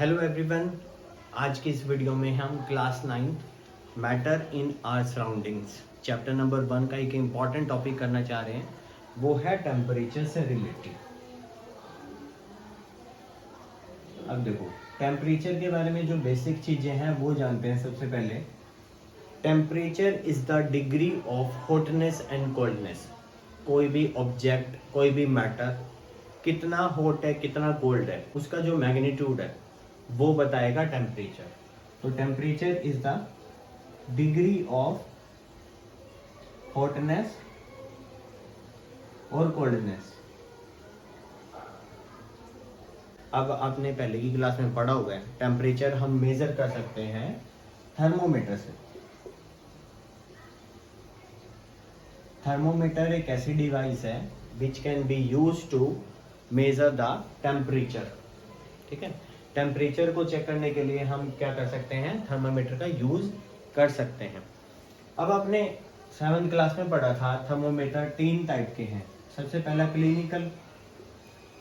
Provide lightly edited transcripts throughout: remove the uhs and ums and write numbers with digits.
Hello everyone, आज की इस वीडियो में हम class 9 matter in our surroundings chapter number 1 का एक इम्पॉर्टेंट टॉपिक करना चाह रहे हैं। वो है टेम्परेचर से रिलेटेड। अब देखो, टेम्परेचर के बारे में जो बेसिक चीज़ें हैं वो जानते हैं। सबसे पहले temperature is the degree of hotness and coldness. कोई भी ऑब्जेक्ट, कोई भी मैटर कितना हॉट है, कितना कोल्ड है, उसका जो मैग्नीट्यूड है वो बताएगा टेम्परेचर। तो temperature is the degree of hotness और कोल्डनेस। अब आपने पहले की क्लास में पढ़ा हुआ है, टेम्परेचर हम मेजर कर सकते हैं थर्मोमीटर से। थर्मोमीटर एक ऐसी डिवाइस है which can be use to measure the temperature. ठीक है, टेम्परेचर को चेक करने के लिए हम क्या कर सकते हैं, थर्मोमीटर का यूज कर सकते हैं। अब आपने 7th क्लास में पढ़ा था थर्मोमीटर 3 टाइप के हैं। सबसे पहला क्लिनिकल।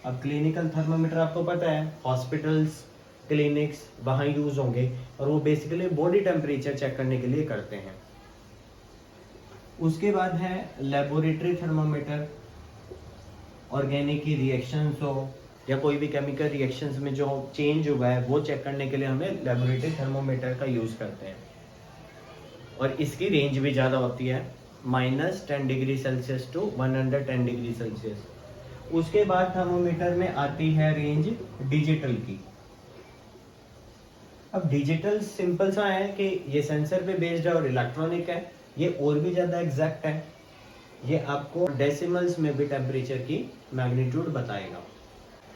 अब क्लिनिकल थर्मोमीटर आपको पता है हॉस्पिटल्स, क्लिनिक्स वहाँ यूज होंगे और वो बेसिकली बॉडी टेम्परेचर चेक करने के लिए करते हैं। उसके बाद है लेबोरेटरी थर्मोमीटर। ऑर्गेनिक की रिएक्शंस हो या कोई भी केमिकल रिएक्शंस में जो चेंज हुआ है वो चेक करने के लिए हमें लेबोरेटरी थर्मोमीटर का यूज करते हैं और इसकी रेंज भी ज़्यादा होती है, -10 degree Celsius to 110 degree Celsius. उसके बाद थर्मोमीटर में आती है रेंज डिजिटल की। अब डिजिटल सिंपल सा है कि ये सेंसर पे बेस्ड है और इलेक्ट्रॉनिक है। ये और भी ज़्यादा एग्जैक्ट है, ये आपको डेसिमल्स में भी टेम्परेचर की मैग्नीट्यूड बताएगा।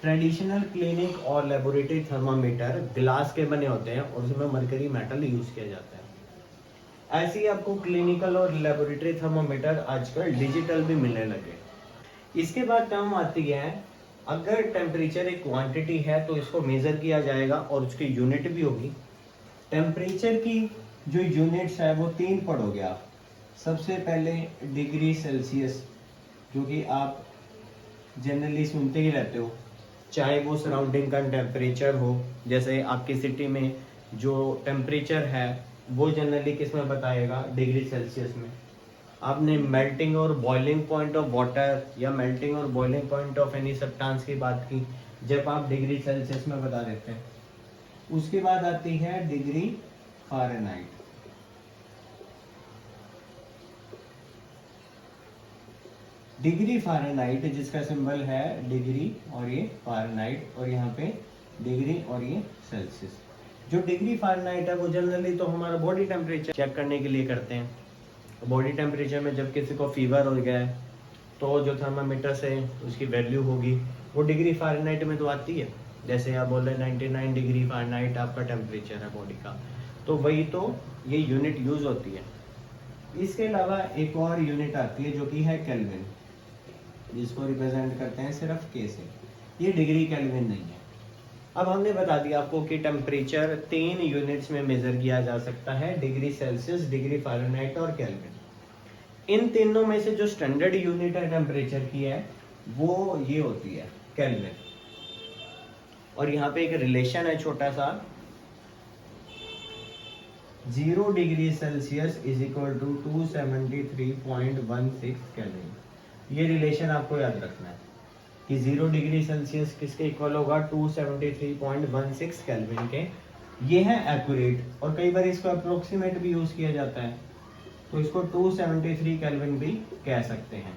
ट्रेडिशनल क्लिनिक और लेबोरेटरी थर्मामीटर ग्लास के बने होते हैं और उसमें मरकरी मेटल यूज किया जाता है। ऐसे ही आपको क्लिनिकल और लेबोरेटरी थर्मामीटर आजकल डिजिटल भी मिलने लगे। इसके बाद टर्म आती है, अगर टेम्परेचर एक क्वांटिटी है तो इसको मेजर किया जाएगा और उसकी यूनिट भी होगी। टेम्परेचर की जो यूनिट्स है वो 3 पढ़ोगे आप। सबसे पहले डिग्री सेल्सियस, जो कि आप जनरली सुनते ही रहते हो, चाहे वो सराउंडिंग का टेम्परेचर हो। जैसे आपकी सिटी में जो टेम्परेचर है वो जनरली किस में बताएगा, डिग्री सेल्सियस में। आपने मेल्टिंग और बॉइलिंग पॉइंट ऑफ वाटर या मेल्टिंग और boiling point of any substance की बात की, जब आप डिग्री सेल्सियस में बता देते हैं। उसके बाद आती है डिग्री फ़ारेनहाइट। डिग्री फ़ारेनहाइट जिसका सिंबल है डिग्री और ये फ़ारेनहाइट और यहाँ पे डिग्री और ये सेल्सियस। जो डिग्री फ़ारेनहाइट है वो जनरली तो हमारा बॉडी टेम्परेचर चेक करने के लिए करते हैं। बॉडी टेम्परेचर में जब किसी को फीवर हो गया है तो जो थर्मामीटर से उसकी वैल्यू होगी वो डिग्री फ़ारेनहाइट में तो आती है। जैसे आप बोल रहे हैं 99 डिग्री फ़ारेनहाइट आपका टेम्परेचर है बॉडी का, तो वही तो ये यूनिट यूज़ होती है। इसके अलावा एक और यूनिट आती है जो कि है केल्विन, जिसको रिप्रेजेंट करते हैं सिर्फ के से। ये डिग्री केल्विन नहीं है। अब हमने बता दिया आपको कि टेम्परेचर 3 यूनिट्स में मेजर किया जा सकता है, डिग्री सेल्सियस, डिग्री फ़ारेनहाइट और केल्विन। इन तीनों में से जो स्टैंडर्ड यूनिट है टेम्परेचर की है वो ये होती है केल्विन। और यहाँ पे एक रिलेशन है छोटा सा, 0 degree Celsius is equal to 273.16 Kelvin. ये रिलेशन आपको याद रखना है कि 0 डिग्री सेल्सियस किसके इक्वल होगा, 273.16 केल्विन के। ये है एक्यूरेट और कई बार इसको अप्रोक्सीमेट भी यूज किया जाता है, तो इसको 273 केल्विन भी कह सकते हैं।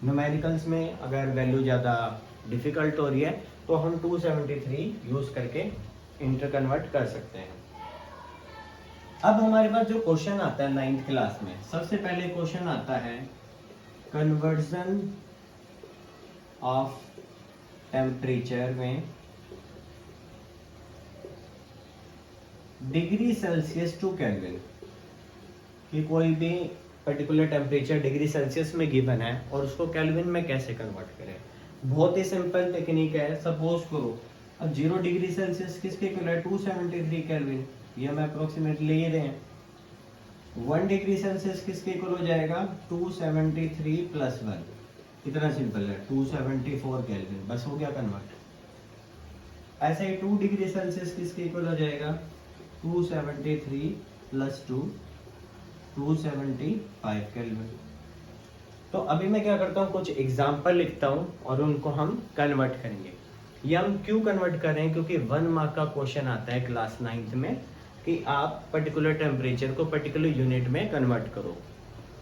न्यूमेरिकल्स में अगर वैल्यू ज़्यादा डिफिकल्ट हो रही है तो हम 273 यूज करके इंटर कन्वर्ट कर सकते हैं। अब हमारे पास जो क्वेश्चन आता है 9th क्लास में, सबसे पहले क्वेश्चन आता है कन्वर्जन ऑफ टेम्परेचर में डिग्री सेल्सियस टू केल्विन। कि कोई भी पर्टिकुलर टेम्परेचर डिग्री सेल्सियस में गिवन है और उसको केल्विन में कैसे कन्वर्ट करें। बहुत ही सिंपल टेक्निक है। सपोज करो अब 0 डिग्री सेल्सियस किसके इक्वल है, 273 केल्विन, ये हम अप्रोक्सीमेट ले रहे हैं। 1 डिग्री सेल्सियस किसके इक्वल हो जाएगा, 273 प्लस 1, इतना सिंपल है, 274 केल्विन, बस हो गया कन्वर्ट। ऐसे ही 2 डिग्री सेल्सियस किसके इक्वल हो जाएगा, 273 प्लस 2 275 केल्विन। तो अभी मैं क्या करता हूँ, कुछ एग्जाम्पल लिखता हूँ और उनको हम कन्वर्ट करेंगे। ये हम क्यों कन्वर्ट कर रहे हैं, क्योंकि 1 मार्क का क्वेश्चन आता है क्लास 9th में कि आप पर्टिकुलर टेम्परेचर को पर्टिकुलर यूनिट में कन्वर्ट करो।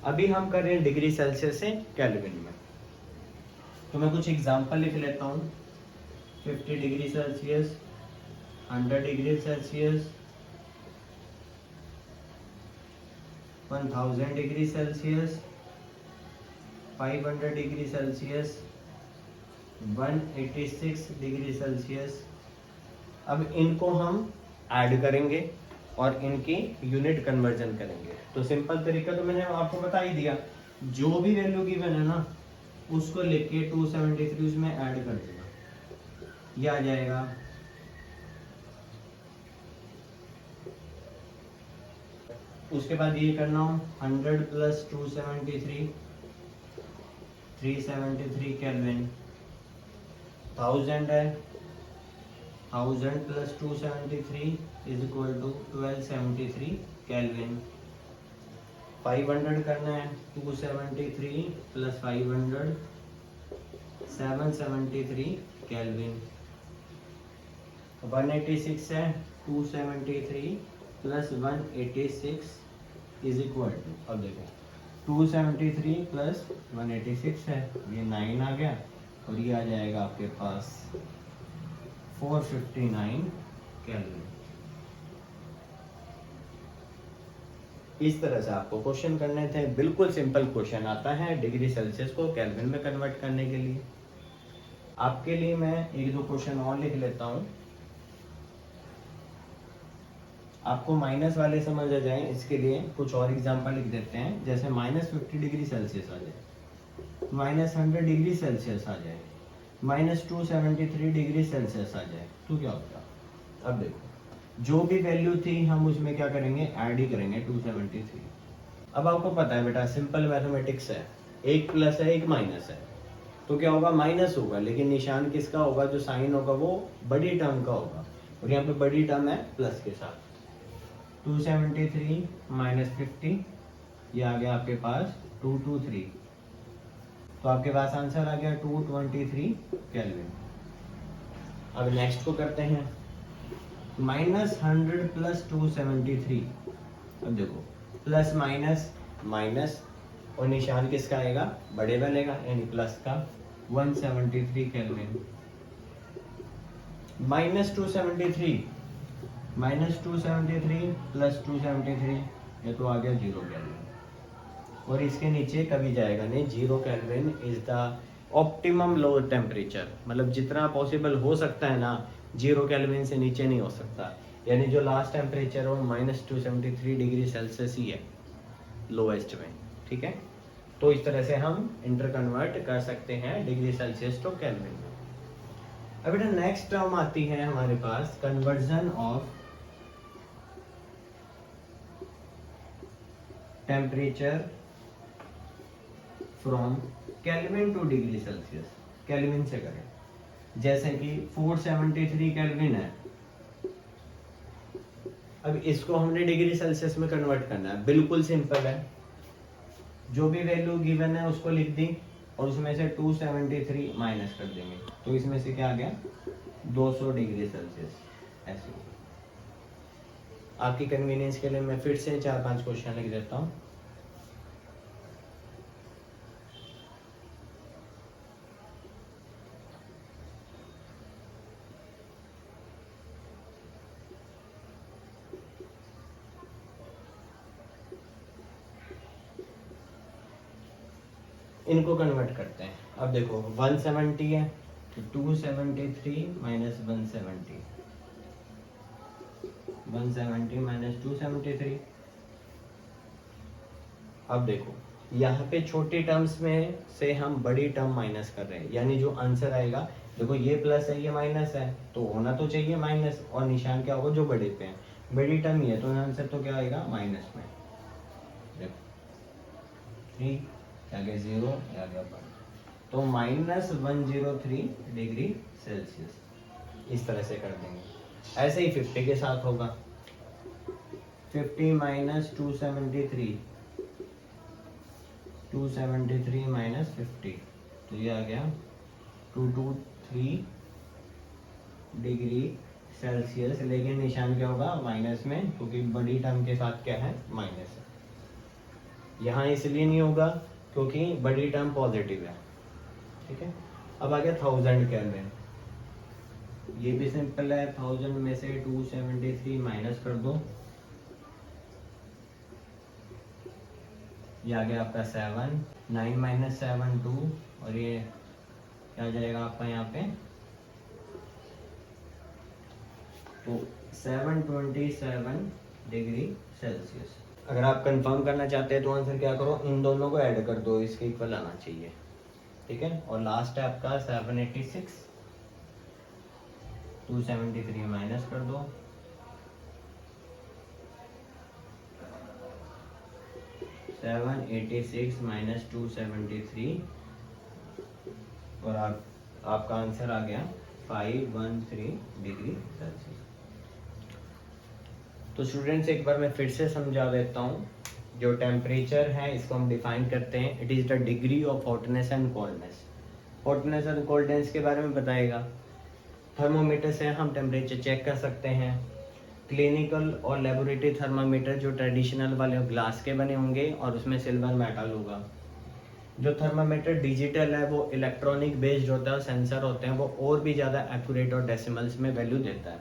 अभी हम कर रहे हैं डिग्री सेल्सियस से केल्विन में। तो मैं कुछ एग्जाम्पल लिख लेता हूँ। 50 degree Celsius, 100 degree Celsius, 1000 degree Celsius, 500 degree Celsius, 186 degree Celsius. अब इनको हम ऐड करेंगे और इनकी यूनिट कन्वर्जन करेंगे। तो सिंपल तरीका तो मैंने आपको बता ही दिया, जो भी वैल्यू गिवन है ना उसको लिख के 273 उसमें ऐड कर देना, ये आ जाएगा। उसके बाद ये करना हो 100 प्लस 273 373 केल्विन, 1000 है, 1000 plus 273 is equal to 1273 Kelvin. 500 करना है, 273 प्लस 500 773 केल्विन। 186 है, 273 प्लस 186 इज इक्वल टू, अब देखो 273 प्लस 186 है, ये 9 आ गया और ये आ जाएगा आपके पास 459 केल्विन। इस तरह से आपको क्वेश्चन करने थे, बिल्कुल सिंपल क्वेश्चन आता है डिग्री सेल्सियस को केल्विन में कन्वर्ट करने के लिए। आपके लिए मैं एक दो क्वेश्चन और लिख लेता हूं, आपको माइनस वाले समझ आ जाए इसके लिए कुछ और एग्जांपल लिख देते हैं। जैसे -50 डिग्री सेल्सियस आ जाए, -100 डिग्री सेल्सियस आ जाए, -273 डिग्री सेल्सियस आ जाए, तो क्या होगा। अब देखो जो भी वैल्यू थी हम उसमें क्या करेंगे, ऐड ही करेंगे 273। अब आपको पता है बेटा सिंपल मैथमेटिक्स है, एक प्लस है एक माइनस है, तो क्या होगा माइनस होगा, लेकिन निशान किसका होगा, जो साइन होगा वो बड़ी टर्म का होगा, और यहाँ पे बड़ी टर्म है प्लस के साथ। 273 माइनस 50, ये आ गया आपके पास 223, तो आपके पास आंसर आ गया 223 केल्विन। अब नेक्स्ट को करते हैं, -100 प्लस 273। अब देखो प्लस माइनस माइनस और निशान किसका आएगा, बड़े वाले का यानी प्लस का, 173 केल्विन। -273 प्लस 273, ये तो आ गया 0 केल्विन, और इसके नीचे कभी जाएगा नहीं। 0 kelvin is the optimum lower temperature, मतलब जितना पॉसिबल हो सकता है ना 0 केल्विन से नीचे नहीं हो सकता, यानी जो लास्ट टेम्परेचर हो -273 डिग्री सेल्सियस ही है लोएस्ट में, ठीक है। तो इस तरह से हम इंटर कन्वर्ट कर सकते हैं डिग्री सेल्सियस टू केल्विन में। अब बेटा नेक्स्ट टर्म आती है हमारे पास, conversion of temperature from kelvin to degree Celsius. Kelvin से करें, जैसे कि 473 केल्विन है, अब इसको हमने डिग्री सेल्सियस में कन्वर्ट करना है। बिल्कुल सिंपल है, जो भी वैल्यू गिवन है उसको लिख दी और उसमें से 273 माइनस कर देंगे, तो इसमें से क्या आ गया 200 डिग्री सेल्सियस। ऐसे आपकी कन्वीनियंस के लिए मैं फिर से 4-5 क्वेश्चन लिख देता हूँ। इनको कन्वर्ट करते हैं। अब देखो 170 है तो 273 माइनस 170, 170 माइनस 273। अब देखो यहाँ पे छोटी टर्म्स में से हम बड़ी टर्म माइनस कर रहे हैं, यानी जो आंसर आएगा, देखो ये प्लस है ये माइनस है तो होना तो चाहिए माइनस, और निशान क्या होगा जो बड़े पे है, बड़ी टर्म ही है तो आंसर तो क्या आएगा माइनस में। देखो 3 आ गया 0, आ गया 1, तो -103 डिग्री सेल्सियस। इस तरह से कर देंगे। ऐसे ही 50 के साथ होगा, 50 माइनस 273, 273 माइनस 50, तो ये आ गया 223 डिग्री सेल्सियस। लेकिन निशान क्या होगा, माइनस में, क्योंकि बड़ी टर्म के साथ क्या है, माइनस है। यहाँ इसलिए नहीं होगा क्योंकि बड़ी टर्म पॉजिटिव है, ठीक है। अब आ गया 1000 केल्विन, ये भी सिंपल है। 1000 में से 273 माइनस कर दो, ये आ गया आपका 7, 9 माइनस 7 2, और ये क्या आ जाएगा आपका यहाँ पे, तो 727 डिग्री सेल्सियस। अगर आप कंफर्म करना चाहते हैं तो आंसर क्या करो, इन दोनों को ऐड कर दो, इसके इक्वल आना चाहिए, ठीक है। और लास्ट है आपका 786, 273 माइनस कर दो, 786 माइनस 273, और आपका आंसर आ गया 513 डिग्री सेल्सियस। तो स्टूडेंट्स एक बार मैं फिर से समझा देता हूँ। जो टेम्परेचर है इसको हम डिफाइन करते हैं, it is the degree of hotness and coldness. Hotness and coldness के बारे में बताएगा। थर्मोमीटर से हम टेम्परेचर चेक कर सकते हैं। क्लिनिकल और लेबोरेटरी थर्मामीटर जो ट्रेडिशनल वाले ग्लास के बने होंगे और उसमें सिल्वर मेटल होगा। जो थर्मामीटर डिजिटल है वो इलेक्ट्रॉनिक बेस्ड होता है, सेंसर होते हैं, वो और भी ज़्यादा एक्यूरेट और डेसिमल्स में वैल्यू देता है।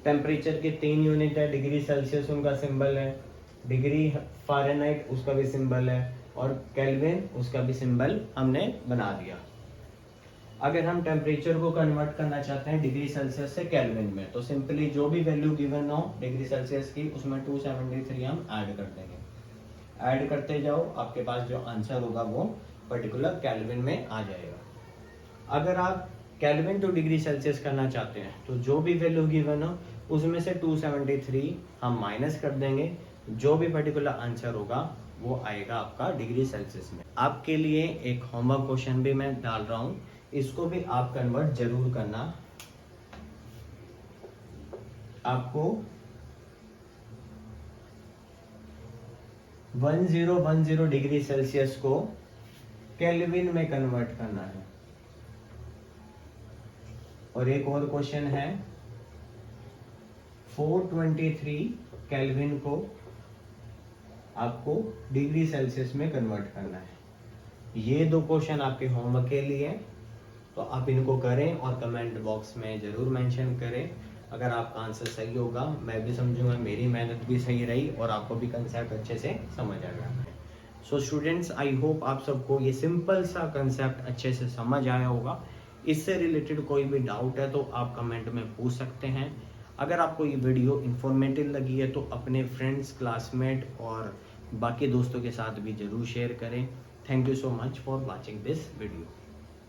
टेम्परेचर के 3 यूनिट है, डिग्री सेल्सियस उनका सिंबल है, डिग्री फ़ारेनहाइट उसका भी सिंबल है, और केल्विन उसका भी सिंबल हमने बना दिया। अगर हम टेम्परेचर को कन्वर्ट करना चाहते हैं डिग्री सेल्सियस से केल्विन में, तो सिंपली जो भी वैल्यू गिवन हो डिग्री सेल्सियस की उसमें 273 हम ऐड कर देंगे। ऐड करते जाओ, आपके पास जो आंसर होगा वो पर्टिकुलर केल्विन में आ जाएगा। अगर आप केल्विन टू डिग्री सेल्सियस करना चाहते हैं तो जो भी वैल्यू गिवन हो उसमें से 273 हम माइनस कर देंगे, जो भी पर्टिकुलर आंसर होगा वो आएगा आपका डिग्री सेल्सियस में। आपके लिए एक होमवर्क क्वेश्चन भी मैं डाल रहा हूँ, इसको भी आप कन्वर्ट जरूर करना। आपको 1010 डिग्री सेल्सियस को केल्विन में कन्वर्ट करना है। और एक और क्वेश्चन है 423 केल्विन को आपको डिग्री सेल्सियस में कन्वर्ट करना है। ये 2 क्वेश्चन आपके होमवर्क के लिए, तो आप इनको करें और कमेंट बॉक्स में ज़रूर मेंशन करें। अगर आपका आंसर सही होगा मैं भी समझूंगा मेरी मेहनत भी सही रही और आपको भी कंसेप्ट अच्छे से समझ आ गया। सो स्टूडेंट्स, आई होप आप सबको ये सिंपल सा कंसेप्ट अच्छे से समझ आया होगा। इससे रिलेटेड कोई भी डाउट है तो आप कमेंट में पूछ सकते हैं। अगर आपको ये वीडियो इन्फॉर्मेटिव लगी है तो अपने फ्रेंड्स, क्लासमेट और बाकी दोस्तों के साथ भी ज़रूर शेयर करें। Thank you so much for watching this video.